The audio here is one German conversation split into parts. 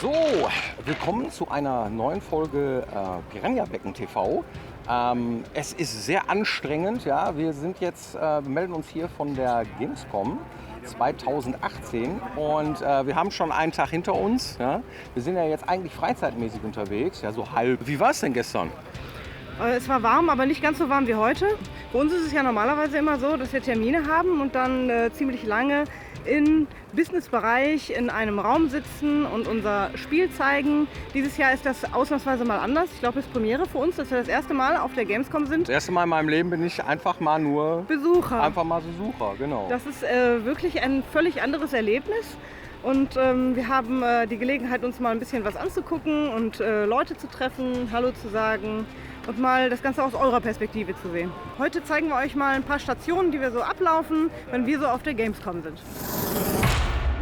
So, willkommen zu einer neuen Folge Piranha Becken TV. Es ist sehr anstrengend, ja. Wir melden uns hier von der Gamescom 2018 und wir haben schon einen Tag hinter uns. Ja. Wir sind ja jetzt eigentlich freizeitmäßig unterwegs, ja, so halb. Wie war es denn gestern? Es war warm, aber nicht ganz so warm wie heute. Bei uns ist es ja normalerweise immer so, dass wir Termine haben und dann ziemlich lange im Businessbereich in einem Raum sitzen und unser Spiel zeigen. Dieses Jahr ist das ausnahmsweise mal anders. Ich glaube, es ist Premiere für uns, dass wir das erste Mal auf der Gamescom sind. Das erste Mal in meinem Leben bin ich einfach mal nur Besucher. Besucher, genau. Das ist wirklich ein völlig anderes Erlebnis. Und wir haben die Gelegenheit, uns mal ein bisschen was anzugucken und Leute zu treffen, Hallo zu sagen und mal das Ganze aus eurer Perspektive zu sehen. Heute zeigen wir euch mal ein paar Stationen, die wir so ablaufen, wenn wir so auf der Gamescom sind.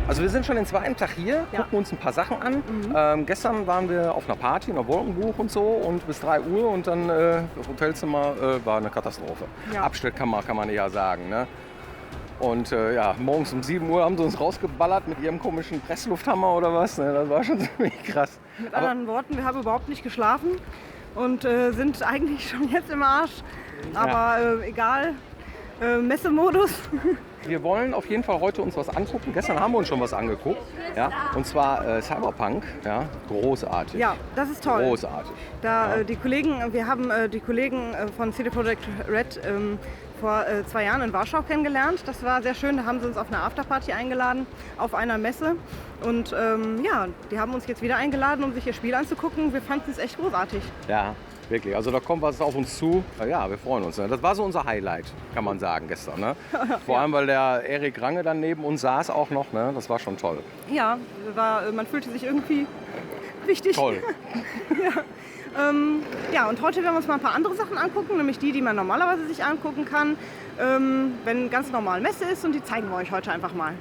Also wir sind schon den zweiten Tag hier, gucken uns ein paar Sachen an. Gestern waren wir auf einer Party, in einer Wolkenbuch und so und bis 3 Uhr und dann das Hotelzimmer war eine Katastrophe. Ja. Abstellkammer kann man eher sagen. Ne? Und morgens um 7 Uhr haben sie uns rausgeballert mit ihrem komischen Presslufthammer oder was. Ne? Das war schon ziemlich krass. Mit anderen Worten, wir haben überhaupt nicht geschlafen und sind eigentlich schon jetzt im Arsch. Aber egal, Messemodus. Wir wollen auf jeden Fall heute uns was angucken. Gestern haben wir uns schon was angeguckt. Ja? Und zwar Cyberpunk. Ja? Großartig. Ja, das ist toll. Großartig. Wir haben die Kollegen von CD Projekt Red vor 2 Jahren in Warschau kennengelernt. Das war sehr schön. Da haben sie uns auf eine Afterparty eingeladen, auf einer Messe. Und die haben uns jetzt wieder eingeladen, um sich ihr Spiel anzugucken. Wir fanden es echt großartig. Ja, wirklich. Also da kommt was auf uns zu. Ja, wir freuen uns. Ne? Das war so unser Highlight, kann man sagen, gestern. Ne? Vor allem, weil der Erik Range dann neben uns saß auch noch. Ne? Das war schon toll. Ja, man fühlte sich irgendwie wichtig. Toll. Und heute werden wir uns mal ein paar andere Sachen angucken, nämlich die man normalerweise sich angucken kann, wenn ganz normal Messe ist, und die zeigen wir euch heute einfach mal.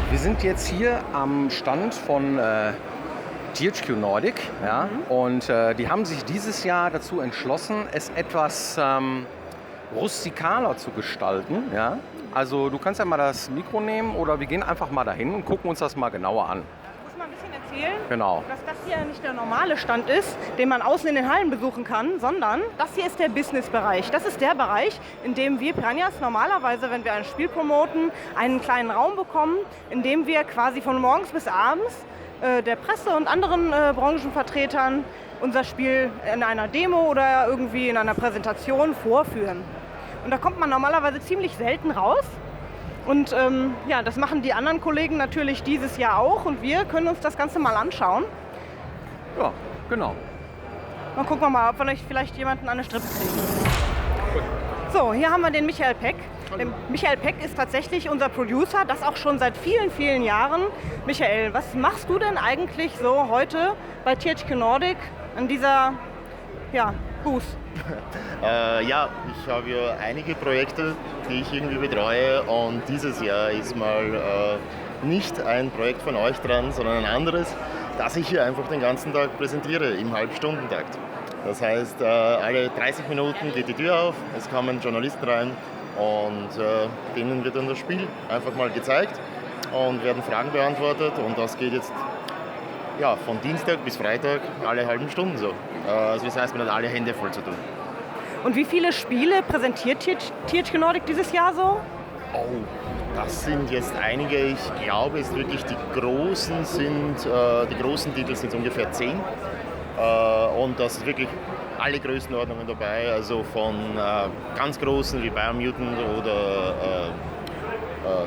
Wir sind jetzt hier am Stand von THQ Nordic. Ja? Und die haben sich dieses Jahr dazu entschlossen, es etwas rustikaler zu gestalten. Ja? Also du kannst ja mal das Mikro nehmen oder wir gehen einfach mal dahin und gucken uns das mal genauer an. Ich muss mal ein bisschen erzählen, Genau. dass das hier nicht der normale Stand ist, den man außen in den Hallen besuchen kann, sondern das hier ist der Business-Bereich. Das ist der Bereich, in dem wir Piranhas normalerweise, wenn wir ein Spiel promoten, einen kleinen Raum bekommen, in dem wir quasi von morgens bis abends der Presse und anderen Branchenvertretern unser Spiel in einer Demo oder irgendwie in einer Präsentation vorführen. Und da kommt man normalerweise ziemlich selten raus. Und das machen die anderen Kollegen natürlich dieses Jahr auch und wir können uns das Ganze mal anschauen. Ja, genau. Dann gucken wir mal, ob wir vielleicht jemanden an eine Strippe kriegen. So, hier haben wir den Michael Peck. Michael Peck ist tatsächlich unser Producer, das auch schon seit vielen, vielen Jahren. Michael, was machst du denn eigentlich so heute bei THQ Nordic an dieser Booth? Ich habe ja einige Projekte, die ich irgendwie betreue, und dieses Jahr ist mal nicht ein Projekt von euch dran, sondern ein anderes, das ich hier einfach den ganzen Tag präsentiere im Halbstundentakt. Das heißt, alle 30 Minuten geht die Tür auf, es kommen Journalisten rein und denen wird dann das Spiel einfach mal gezeigt und werden Fragen beantwortet, und das geht jetzt von Dienstag bis Freitag alle halben Stunden so. Also das heißt, man hat alle Hände voll zu tun. Und wie viele Spiele präsentiert THQ Nordic dieses Jahr so? Oh, das sind jetzt einige. Ich glaube, es wirklich die großen Titel sind ungefähr 10. Und das sind wirklich alle Größenordnungen dabei. Also von ganz großen wie Biomutant oder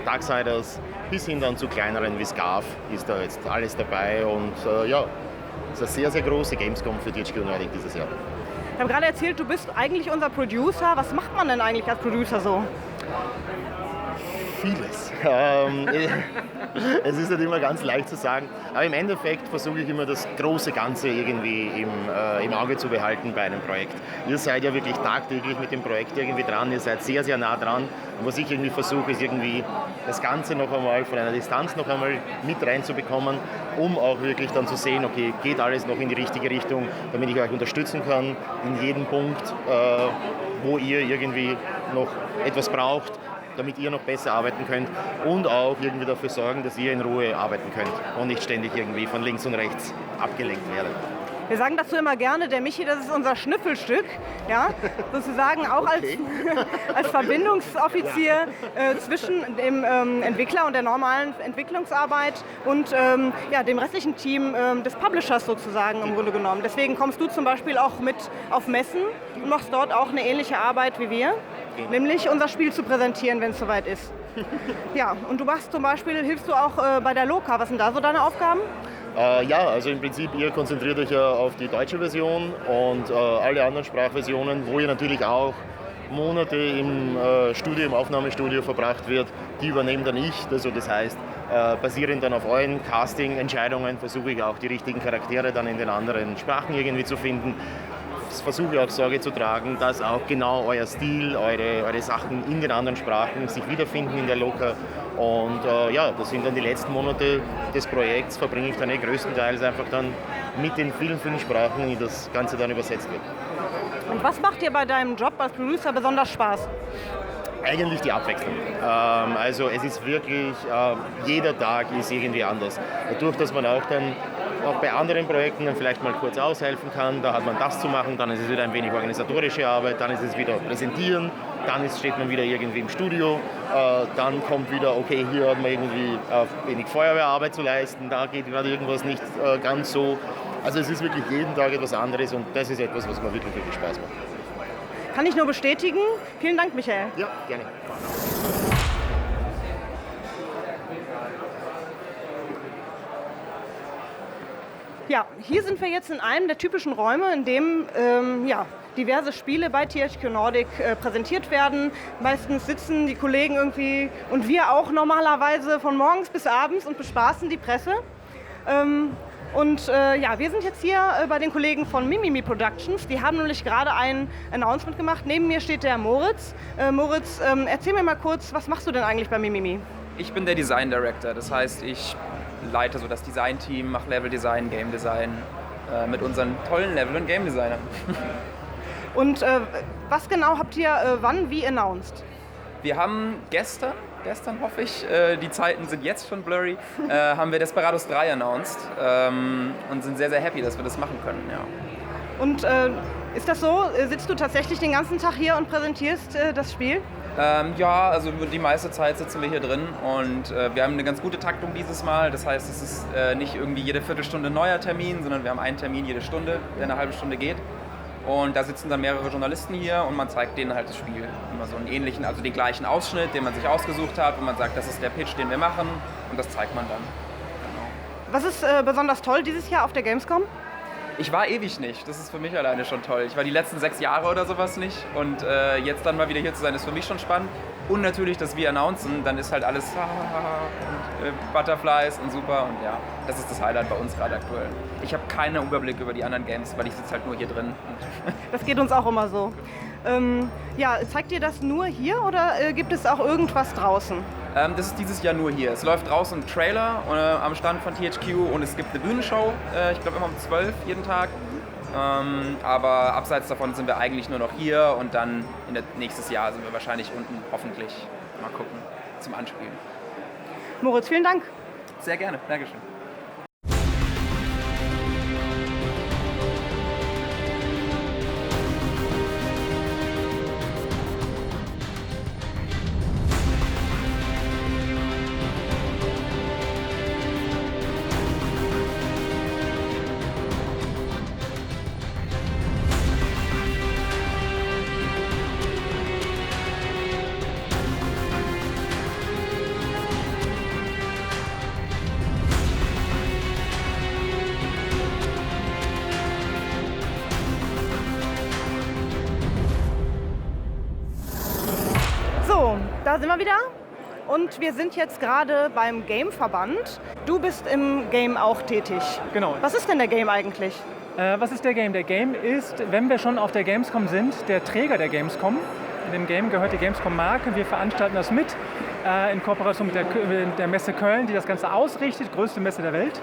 Darksiders bis hin dann zu kleineren wie Scarf ist da jetzt alles dabei. Und es ist eine sehr, sehr große Gamescom für THQ Nordic dieses Jahr. Ich habe gerade erzählt, du bist eigentlich unser Producer. Was macht man denn eigentlich als Producer so? Vieles. Es ist nicht immer ganz leicht zu sagen, aber im Endeffekt versuche ich immer das große Ganze irgendwie im Auge zu behalten bei einem Projekt. Ihr seid ja wirklich tagtäglich mit dem Projekt irgendwie dran, ihr seid sehr, sehr nah dran. Und was ich irgendwie versuche, ist irgendwie das Ganze noch einmal von einer Distanz noch einmal mit reinzubekommen, um auch wirklich dann zu sehen, okay, geht alles noch in die richtige Richtung, damit ich euch unterstützen kann in jedem Punkt, wo ihr irgendwie noch etwas braucht, damit ihr noch besser arbeiten könnt und auch irgendwie dafür sorgen, dass ihr in Ruhe arbeiten könnt und nicht ständig irgendwie von links und rechts abgelenkt werdet. Wir sagen dazu immer gerne, der Michi, das ist unser Schnüffelstück, ja, sozusagen auch als Verbindungsoffizier zwischen dem Entwickler und der normalen Entwicklungsarbeit und dem restlichen Team des Publishers sozusagen im Grunde genommen. Deswegen kommst du zum Beispiel auch mit auf Messen und machst dort auch eine ähnliche Arbeit wie wir, nämlich unser Spiel zu präsentieren, wenn es soweit ist. Ja, und du machst zum Beispiel, hilfst du auch bei der Loka. Was sind da so deine Aufgaben? Ja, also im Prinzip, ihr konzentriert euch ja auf die deutsche Version und alle anderen Sprachversionen, wo ihr natürlich auch Monate im Aufnahmestudio verbracht wird, die übernehme dann ich. Also das heißt, basierend dann auf euren Casting-Entscheidungen versuche ich auch die richtigen Charaktere dann in den anderen Sprachen irgendwie zu finden. Versuche auch Sorge zu tragen, dass auch genau euer Stil, eure Sachen in den anderen Sprachen sich wiederfinden in der Loka. Und das sind dann die letzten Monate des Projekts, verbringe ich dann größtenteils einfach dann mit den vielen Sprachen, in die das Ganze dann übersetzt wird. Und was macht dir bei deinem Job als Producer besonders Spaß? Eigentlich die Abwechslung. Also es ist wirklich, jeder Tag ist irgendwie anders. Dadurch, dass man auch bei anderen Projekten dann vielleicht mal kurz aushelfen kann, da hat man das zu machen, dann ist es wieder ein wenig organisatorische Arbeit, dann ist es wieder Präsentieren, dann steht man wieder irgendwie im Studio, dann kommt wieder, okay, hier hat man irgendwie wenig Feuerwehrarbeit zu leisten, da geht gerade irgendwas nicht ganz so. Also es ist wirklich jeden Tag etwas anderes und das ist etwas, was mir wirklich, wirklich Spaß macht. Kann ich nur bestätigen. Vielen Dank, Michael. Ja, gerne. Ja, hier sind wir jetzt in einem der typischen Räume, in dem diverse Spiele bei THQ Nordic präsentiert werden. Meistens sitzen die Kollegen irgendwie und wir auch normalerweise von morgens bis abends und bespaßen die Presse. Wir sind jetzt hier bei den Kollegen von Mimimi Productions. Die haben nämlich gerade ein Announcement gemacht. Neben mir steht der Moritz. Moritz, erzähl mir mal kurz, was machst du denn eigentlich bei Mimimi? Ich bin der Design Director, das heißt, ich leite so das Design-Team, mache Level-Design, Game-Design mit unseren tollen Level- und Game-Designern. Und was genau habt ihr wann wie announced? Wir haben gestern hoffe ich, die Zeiten sind jetzt schon blurry, haben wir Desperados 3 announced und sind sehr, sehr happy, dass wir das machen können. Ja. Und ist das so? Sitzt du tatsächlich den ganzen Tag hier und präsentierst das Spiel? Also die meiste Zeit sitzen wir hier drin und wir haben eine ganz gute Taktung dieses Mal. Das heißt, es ist nicht irgendwie jede Viertelstunde ein neuer Termin, sondern wir haben einen Termin jede Stunde, der eine halbe Stunde geht. Und da sitzen dann mehrere Journalisten hier und man zeigt denen halt das Spiel. Immer so einen ähnlichen, also den gleichen Ausschnitt, den man sich ausgesucht hat, wo man sagt, das ist der Pitch, den wir machen und das zeigt man dann. Genau. Was ist besonders toll dieses Jahr auf der Gamescom? Ich war ewig nicht, das ist für mich alleine schon toll. Ich war die letzten 6 Jahre oder sowas nicht und jetzt dann mal wieder hier zu sein, ist für mich schon spannend. Und natürlich, dass wir announcen, dann ist halt alles und Butterflies und super und ja, das ist das Highlight bei uns gerade aktuell. Ich habe keinen Überblick über die anderen Games, weil ich sitze halt nur hier drin. Das geht uns auch immer so. Zeigt ihr das nur hier oder gibt es auch irgendwas draußen? Das ist dieses Jahr nur hier. Es läuft draußen ein Trailer am Stand von THQ und es gibt eine Bühnenshow, ich glaube immer um 12 jeden Tag. Aber abseits davon sind wir eigentlich nur noch hier und dann nächstes Jahr sind wir wahrscheinlich unten, hoffentlich. Mal gucken, zum Anspielen. Moritz, vielen Dank. Sehr gerne, Dankeschön. Da sind wir wieder. Und wir sind jetzt gerade beim Game-Verband. Du bist im Game auch tätig. Genau. Was ist denn der Game eigentlich? Was ist der Game? Der Game ist, wenn wir schon auf der Gamescom sind, der Träger der Gamescom. In dem Game gehört die Gamescom-Marke. Wir veranstalten das mit in Kooperation mit der Messe Köln, die das Ganze ausrichtet, größte Messe der Welt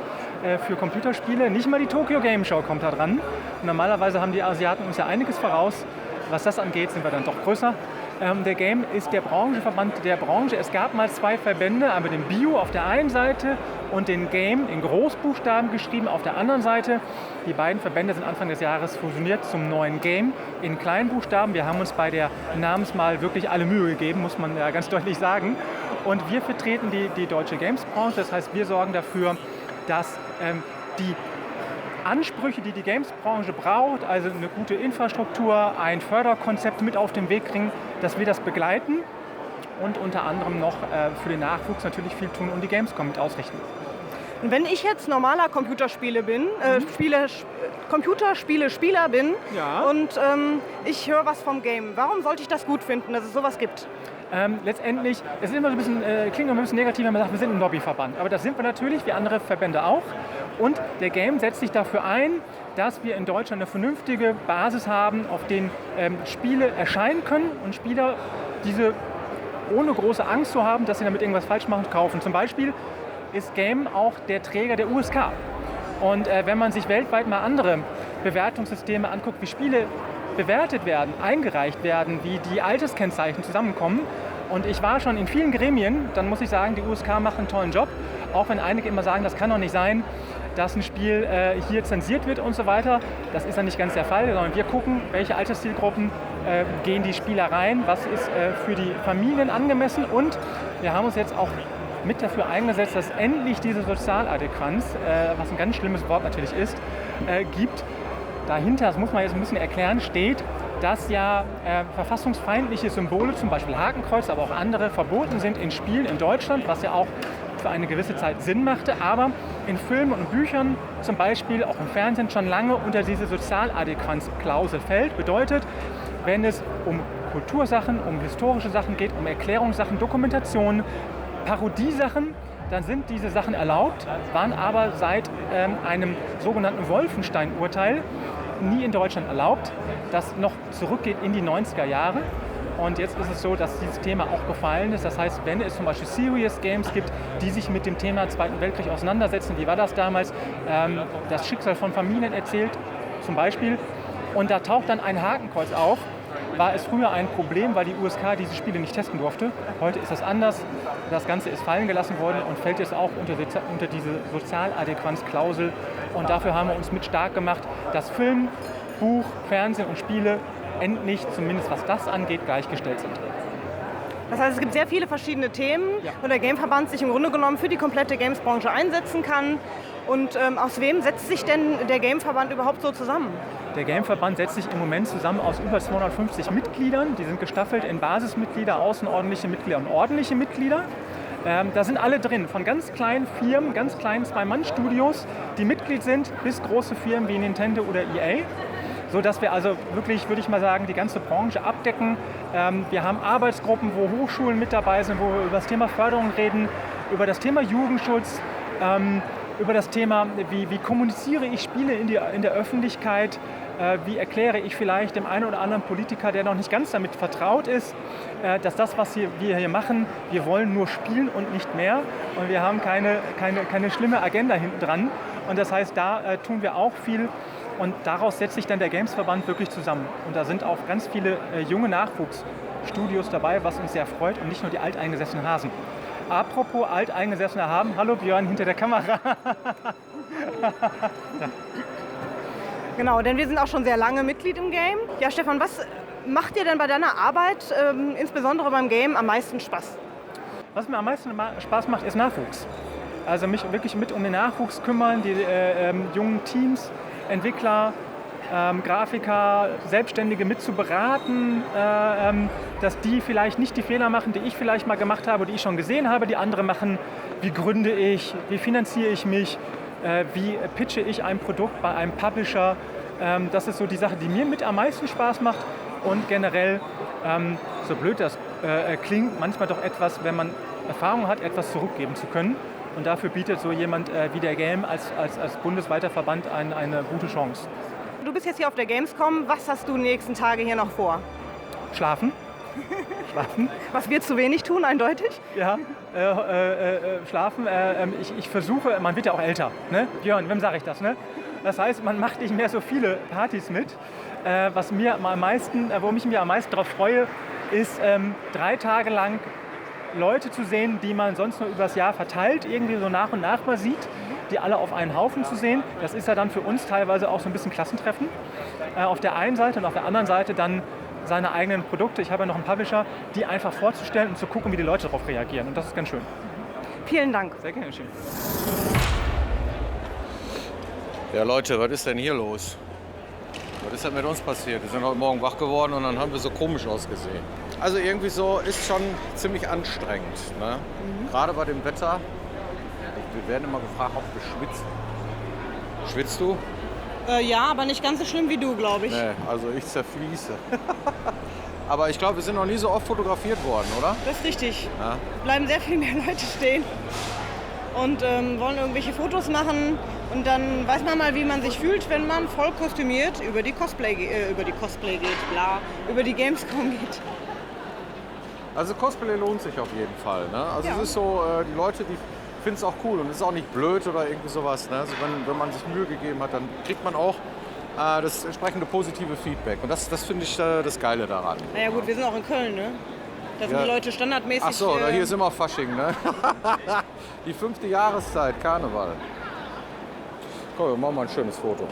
für Computerspiele. Nicht mal die Tokyo Game Show kommt da dran. Normalerweise haben die Asiaten uns ja einiges voraus. Was das angeht, sind wir dann doch größer. Der Game ist der Branchenverband der Branche. Es gab mal 2 Verbände, einmal den Bio auf der einen Seite und den Game in Großbuchstaben geschrieben auf der anderen Seite. Die beiden Verbände sind Anfang des Jahres fusioniert zum neuen Game in Kleinbuchstaben. Wir haben uns bei der Namenswahl wirklich alle Mühe gegeben, muss man ja ganz deutlich sagen. Und wir vertreten die deutsche Games-Branche. Das heißt, wir sorgen dafür, dass die Ansprüche, die die Games-Branche braucht, also eine gute Infrastruktur, ein Förderkonzept mit auf den Weg bringen, dass wir das begleiten und unter anderem noch für den Nachwuchs natürlich viel tun und die Gamescom mit ausrichten. Und wenn ich jetzt normaler Computerspiele bin, Computerspiele-Spieler bin und ich höre was vom Game, warum sollte ich das gut finden, dass es sowas gibt? Letztendlich, es ist immer so ein bisschen, klingt immer ein bisschen negativ, wenn man sagt, wir sind ein Lobbyverband. Aber das sind wir natürlich, wie andere Verbände auch. Und der Game setzt sich dafür ein, dass wir in Deutschland eine vernünftige Basis haben, auf denen Spiele erscheinen können und Spieler diese ohne große Angst zu haben, dass sie damit irgendwas falsch machen, kaufen. Zum Beispiel ist Game auch der Träger der USK. Und wenn man sich weltweit mal andere Bewertungssysteme anguckt, wie Spiele bewertet werden, eingereicht werden, wie die Alterskennzeichen zusammenkommen. Und ich war schon in vielen Gremien, dann muss ich sagen, die USK macht einen tollen Job. Auch wenn einige immer sagen, das kann doch nicht sein, dass ein Spiel hier zensiert wird und so weiter. Das ist ja nicht ganz der Fall, sondern wir gucken, welche Alterszielgruppen gehen die Spieler rein, was ist für die Familien angemessen. Und wir haben uns jetzt auch mit dafür eingesetzt, dass endlich diese Sozialadäquanz, was ein ganz schlimmes Wort natürlich ist, gibt. Dahinter, das muss man jetzt ein bisschen erklären, steht, dass ja verfassungsfeindliche Symbole, zum Beispiel Hakenkreuz, aber auch andere, verboten sind in Spielen in Deutschland, was ja auch für eine gewisse Zeit Sinn machte, aber in Filmen und Büchern, zum Beispiel auch im Fernsehen, schon lange unter diese Sozialadäquanzklausel fällt. Bedeutet, wenn es um Kultursachen, um historische Sachen geht, um Erklärungssachen, Dokumentationen, Parodiesachen, dann sind diese Sachen erlaubt, waren aber seit einem sogenannten Wolfenstein-Urteil nie in Deutschland erlaubt, das noch zurückgeht in die 90er Jahre. Und jetzt ist es so, dass dieses Thema auch gefallen ist. Das heißt, wenn es zum Beispiel Serious Games gibt, die sich mit dem Thema Zweiten Weltkrieg auseinandersetzen, wie war das damals, das Schicksal von Familien erzählt zum Beispiel, und da taucht dann ein Hakenkreuz auf, war es früher ein Problem, weil die USK diese Spiele nicht testen durfte. Heute ist das anders. Das Ganze ist fallen gelassen worden und fällt jetzt auch unter diese Sozialadäquanzklausel. Und dafür haben wir uns mit stark gemacht, dass Film, Buch, Fernsehen und Spiele endlich, zumindest was das angeht, gleichgestellt sind. Das heißt, es gibt sehr viele verschiedene Themen, wo der Gameverband sich im Grunde genommen für die komplette Gamesbranche einsetzen kann. Und aus wem setzt sich denn der Gameverband überhaupt so zusammen? Der Gameverband setzt sich im Moment zusammen aus über 250 Mitgliedern. Die sind gestaffelt in Basismitglieder, außerordentliche Mitglieder und ordentliche Mitglieder. Da sind alle drin, von ganz kleinen Firmen, ganz kleinen Zwei-Mann-Studios, die Mitglied sind, bis große Firmen wie Nintendo oder EA. So dass wir also wirklich, würde ich mal sagen, die ganze Branche abdecken. Wir haben Arbeitsgruppen, wo Hochschulen mit dabei sind, wo wir über das Thema Förderung reden, über das Thema Jugendschutz, über das Thema, wie kommuniziere ich Spiele in der Öffentlichkeit, wie erkläre ich vielleicht dem einen oder anderen Politiker, der noch nicht ganz damit vertraut ist, dass das, was wir hier machen, wir wollen nur spielen und nicht mehr. Und wir haben keine schlimme Agenda hinten dran. Und das heißt, da tun wir auch viel. Und daraus setzt sich dann der Gamesverband wirklich zusammen. Und da sind auch ganz viele junge Nachwuchsstudios dabei, was uns sehr freut und nicht nur die alteingesessenen Hasen. Apropos alteingesessene Hasen, hallo Björn hinter der Kamera. Ja. Genau, denn wir sind auch schon sehr lange Mitglied im Game. Ja, Stefan, was macht dir denn bei deiner Arbeit, insbesondere beim Game, am meisten Spaß? Was mir am meisten Spaß macht, ist Nachwuchs. Also mich wirklich mit um den Nachwuchs kümmern, die jungen Teams, Entwickler, Grafiker, Selbstständige mit zu beraten, dass die vielleicht nicht die Fehler machen, die ich vielleicht mal gemacht habe, die ich schon gesehen habe, die andere machen. Wie gründe ich, wie finanziere ich mich, wie pitche ich ein Produkt bei einem Publisher. Das ist so die Sache, die mir mit am meisten Spaß macht. und generell, so blöd das klingt, manchmal doch etwas, wenn man Erfahrung hat, etwas zurückgeben zu können. Und dafür bietet so jemand wie der Game als bundesweiter Verband eine gute Chance. Du bist jetzt hier auf der Gamescom. Was hast du die nächsten Tage hier noch vor? Schlafen. Schlafen. Was wir zu wenig tun, eindeutig? Ja, schlafen. Ich versuche, man wird ja auch älter. Ne? Björn, wem sage ich das? Ne? Das heißt, man macht nicht mehr so viele Partys mit. Wo ich mich am meisten darauf freue, ist 3 Tage lang Leute zu sehen, die man sonst nur übers Jahr verteilt, irgendwie so nach und nach mal sieht, die alle auf einen Haufen zu sehen. Das ist ja dann für uns teilweise auch so ein bisschen Klassentreffen. Auf der einen Seite und auf der anderen Seite dann seine eigenen Produkte. Ich habe ja noch einen Publisher, die einfach vorzustellen und zu gucken, wie die Leute darauf reagieren. Und das ist ganz schön. Vielen Dank. Sehr gerne, schön. Ja Leute, was ist denn hier los? Was ist denn mit uns passiert? Wir sind heute Morgen wach geworden und dann haben wir so komisch ausgesehen. Also irgendwie so ist schon ziemlich anstrengend. Ne? Gerade bei dem Wetter. Wir werden immer gefragt, ob wir schwitzen. Schwitzt du? Ja, aber nicht ganz so schlimm wie du, glaube ich. Nee, also ich zerfließe. Aber ich glaube, wir sind noch nie so oft fotografiert worden, oder? Das ist richtig. Ja. Es bleiben sehr viel mehr Leute stehen und wollen irgendwelche Fotos machen. Und dann weiß man mal, wie man sich fühlt, wenn man voll kostümiert über die Cosplay geht, über die Gamescom geht. Also Cosplay lohnt sich auf jeden Fall. Ne? Also Ja. es ist so, die Leute, die finden es auch cool und es ist auch nicht blöd oder irgendwie sowas. Ne? Also wenn man sich Mühe gegeben hat, dann kriegt man auch das entsprechende positive Feedback. Und das finde ich das Geile daran. Naja gut, wir sind auch in Köln, ne? Da sind Ja. die Leute standardmäßig... Ach so, hier ist immer Fasching, ne? Die 5. Jahreszeit, Karneval. Komm, wir machen mal ein schönes Foto.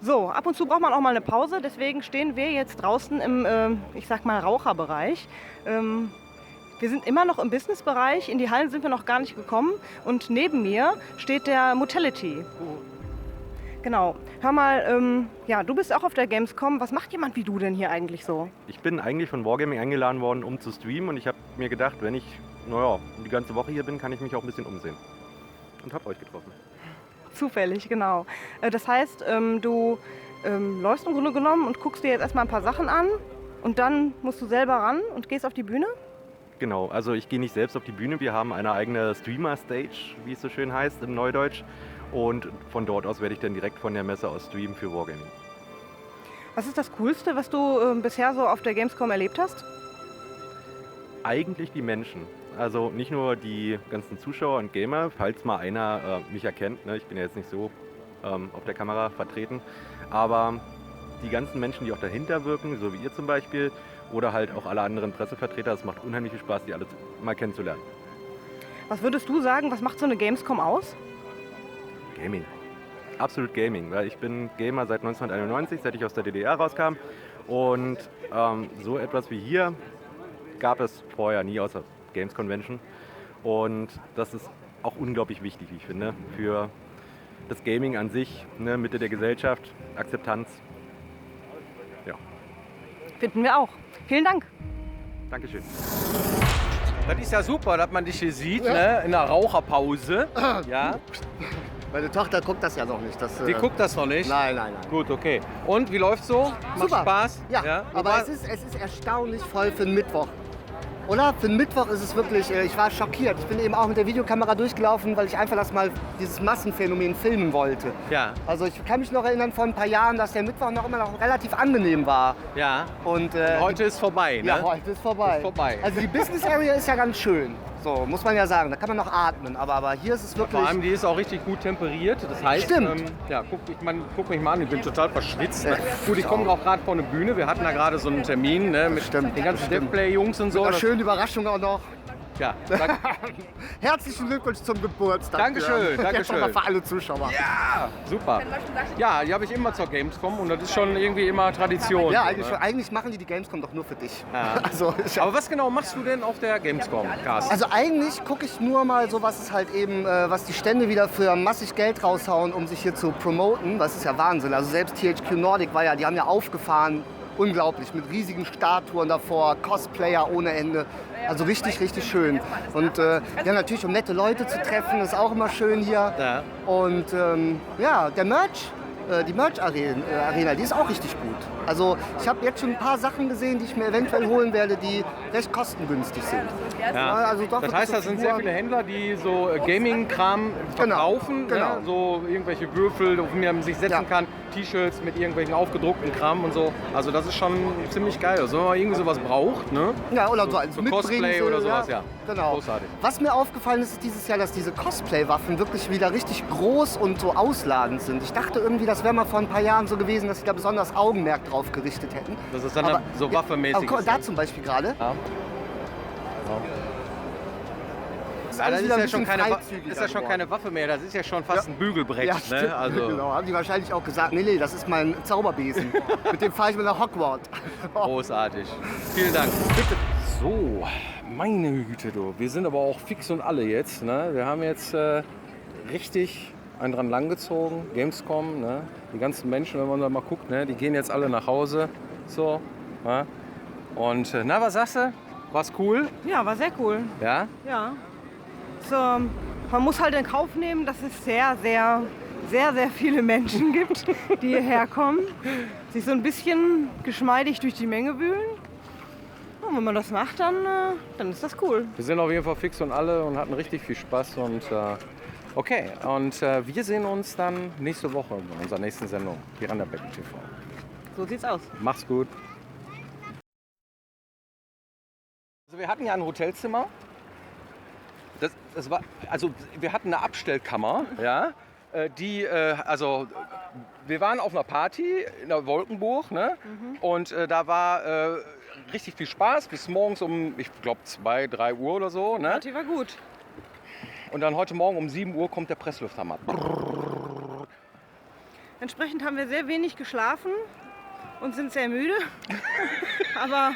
So, ab und zu braucht man auch mal eine Pause, deswegen stehen wir jetzt draußen im, ich sag mal, Raucherbereich. Wir sind immer noch im Businessbereich, in die Hallen sind wir noch gar nicht gekommen und neben mir steht der Motility. Genau. Hör mal, ja, du bist auch auf der Gamescom. Was macht jemand wie du denn hier eigentlich so? Ich bin eigentlich von Wargaming eingeladen worden, um zu streamen und ich habe mir gedacht, wenn ich die ganze Woche hier bin, kann ich mich auch ein bisschen umsehen. Und habe euch getroffen. Zufällig, genau. Das heißt, du läufst im Grunde genommen und guckst dir jetzt erstmal ein paar Sachen an und dann musst du selber ran und gehst auf die Bühne? Genau, also ich gehe nicht selbst auf die Bühne, wir haben eine eigene Streamer-Stage, wie es so schön heißt im Neudeutsch. Und von dort aus werde ich dann direkt von der Messe aus streamen für Wargaming. Was ist das Coolste, was du bisher so auf der Gamescom erlebt hast? Eigentlich die Menschen. Also nicht nur die ganzen Zuschauer und Gamer, falls mal einer mich erkennt, ne? Ich bin ja jetzt nicht so auf der Kamera vertreten, aber die ganzen Menschen, die auch dahinter wirken, so wie ihr zum Beispiel, oder halt auch alle anderen Pressevertreter, es macht unheimlich viel Spaß, die alle mal kennenzulernen. Was würdest du sagen, was macht so eine Gamescom aus? Gaming. Absolut Gaming, weil ich bin Gamer seit 1991, seit ich aus der DDR rauskam und so etwas wie hier gab es vorher nie außer Games Convention und das ist auch unglaublich wichtig, wie ich finde, für das Gaming an sich, ne, Mitte der Gesellschaft, Akzeptanz. Ja. Finden wir auch. Vielen Dank. Dankeschön. Das ist ja super, dass man dich hier sieht, ne? In der Raucherpause. Ja. Meine Tochter guckt das ja noch nicht. Die guckt das noch nicht? Nein. Gut, okay. Und wie läuft's so? Macht Super. Spaß? Ja, aber es ist erstaunlich voll für einen Mittwoch. Oder? Für einen Mittwoch ist es wirklich, ich war schockiert. Ich bin eben auch mit der Videokamera durchgelaufen, weil ich einfach dieses Massenphänomen filmen wollte. Ja. Also ich kann mich noch erinnern vor ein paar Jahren, dass der Mittwoch noch immer noch relativ angenehm war. Ja. Und heute ist vorbei, ne? ja, heute ist vorbei. Ist vorbei. Also die Business Area ist ja ganz schön. So, muss man ja sagen. Da kann man noch atmen. Aber hier ist es wirklich... Vor allem, die ist auch richtig gut temperiert. Das heißt, Stimmt. Ja, guck mich mal an, ich bin total verschwitzt. Ne? Gut, ich komme auch gerade vor eine Bühne. Wir hatten da gerade so einen Termin, ne, mit den ganzen Deathplay-Jungs und so. Eine schöne Überraschung auch noch. Ja, Herzlichen Glückwunsch zum Geburtstag. Dankeschön, Björn. Dankeschön. Jetzt noch mal für alle Zuschauer. Ja, super. Ja, die habe ich immer zur Gamescom und das ist schon irgendwie immer Tradition. Ja, so, eigentlich machen die Gamescom doch nur für dich. Ja. Also, Aber was genau machst du denn auf der Gamescom, Carsten? also eigentlich gucke ich nur mal so, was es halt eben, was die Stände wieder für massig Geld raushauen, um sich hier zu promoten. Das ist ja Wahnsinn. Also selbst THQ Nordic die haben ja aufgefahren, unglaublich, mit riesigen Statuen davor, Cosplayer ohne Ende. Also richtig, richtig schön. Und ja, natürlich, um nette Leute zu treffen, ist auch immer schön hier. Ja. Und ja, der Merch die Merch-Arena, die ist auch richtig gut. Also ich habe jetzt schon ein paar Sachen gesehen, die ich mir eventuell holen werde, die recht kostengünstig sind. Ja. Also doch Das wirklich heißt, so das sind sehr Figuren- viele Händler, die so Gaming-Kram verkaufen, genau. Ne? So irgendwelche Würfel, auf die man sich setzen kann, T-Shirts mit irgendwelchen aufgedruckten Kram und so. Also das ist schon ziemlich geil. Also wenn man irgendwie sowas braucht, ne? Ja, oder so als so Cosplay Mitbringsel, oder sowas, ja. Genau. Großartig. Was mir aufgefallen ist dieses Jahr, dass diese Cosplay-Waffen wirklich wieder richtig groß und so ausladend sind. Ich dachte irgendwie, das wäre mal vor ein paar Jahren so gewesen, dass sie da besonders Augenmerk drauf gerichtet hätten. Das ist dann Aber- so waffenmäßig. Aber guck, da zum Beispiel gerade. Ja. Ist Ja, alles das wieder ist ein ja schon bisschen keine, freizügiger ist ja schon geworden. keine Waffe mehr, das ist ja schon fast ein Bügelbrett. Ja, Ne? stimmt. Also, Genau, haben die wahrscheinlich auch gesagt, nee, das ist mein Zauberbesen. Mit dem fahre ich mit nach Hogwarts. großartig. Vielen Dank. Bitte. So, meine Güte, du. Wir sind aber auch fix und alle jetzt. Ne? Wir haben jetzt richtig einen dran langgezogen. Gamescom, ne? Die ganzen Menschen, wenn man da mal guckt, ne? Die gehen jetzt alle nach Hause. So. Ne? Und na, was sagst du? War's cool? Ja, war sehr cool. Ja? Ja. So, man muss halt in Kauf nehmen, dass es sehr viele Menschen gibt, die hierher kommen, sich so ein bisschen geschmeidig durch die Menge wühlen. Und wenn man das macht, dann ist das cool. Wir sind auf jeden Fall fix und alle und hatten richtig viel Spaß. Und okay, und wir sehen uns dann nächste Woche bei unserer nächsten Sendung, Piranha Becken TV. So sieht's aus. Mach's gut. Also wir hatten ja ein Hotelzimmer. Das war, also wir hatten eine Abstellkammer, ja. Also wir waren auf einer Party in der Wolkenburg, ne? Und da war richtig viel Spaß bis morgens um, ich glaube 2, 3 Uhr oder so, ne? Die war gut. Und dann heute Morgen um 7 Uhr kommt der Presslufthammer. Entsprechend haben wir sehr wenig geschlafen und sind sehr müde. Aber